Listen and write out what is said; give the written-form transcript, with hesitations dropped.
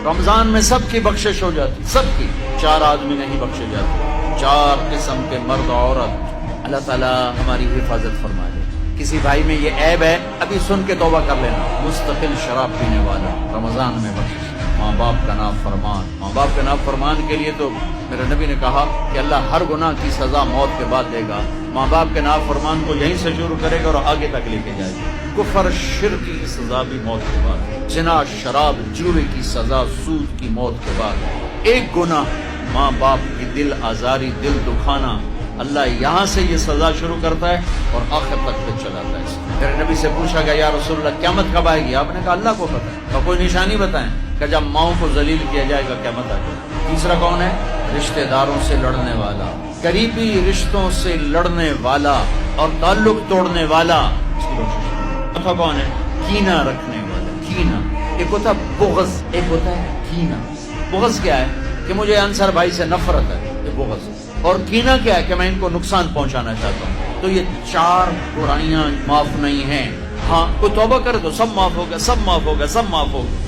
رمضان میں سب کی بخشش ہو جاتی، سب کی، 4 آدمی نہیں بخشے جاتے، 4 قسم کے مرد عورت۔ اللہ تعالیٰ ہماری حفاظت فرما دے۔ کسی بھائی میں یہ عیب ہے، ابھی سن کے توبہ کر لینا، مستقل شراب پینے والا، رمضان میں بخشش۔ ماں باپ کا نافرمان، ماں باپ کے نافرمان کے لیے تو میرے نبی نے کہا کہ اللہ ہر گناہ کی سزا موت کے بعد دے گا۔ ماں باپ کے نافرمان کو یہیں سے شروع کرے گا اور آگے تک لے کے جائے گا۔ کفر شرک کی سزا بھی موت کے بعد، زنا شراب جوئے کی سزا سود کی موت کے بعد۔ ایک گناہ ماں باپ کی دل آزاری، دل دکھانا، اللہ یہاں سے یہ سزا شروع کرتا ہے اور آخر تک پھر چلاتا ہے۔ میرے نبی سے پوچھا گیا یا رسول اللہ قیامت کب آئے گی؟ آپ نے کہا اللہ کو پتہ ہے۔ تو کوئی نشانی بتائیں کہ جب ماؤں کو ذلیل کیا جائے گا قیامت آئے گی۔ تیسرا کون ہے؟ رشتہ داروں سے لڑنے والا، قریبی رشتوں سے لڑنے والا اور تعلق توڑنے والا، اس کی کوشش۔ چوتھا کون ہے؟ کینہ رکھنے والا، کینہ۔ ایک ہوتا ہے بغض، ایک ہوتا ہے کینہ۔ بغض کیا ہے؟ کہ مجھے انصر بھائی سے نفرت ہے، یہ بغض۔ اور کینہ کیا ہے؟ کہ میں ان کو نقصان پہنچانا چاہتا ہوں۔ تو یہ 4 برائیاں معاف نہیں ہیں۔ ہاں کوئی توبہ کرے تو سب معاف ہوگا، سب معاف ہوگا، سب معاف ہوگا۔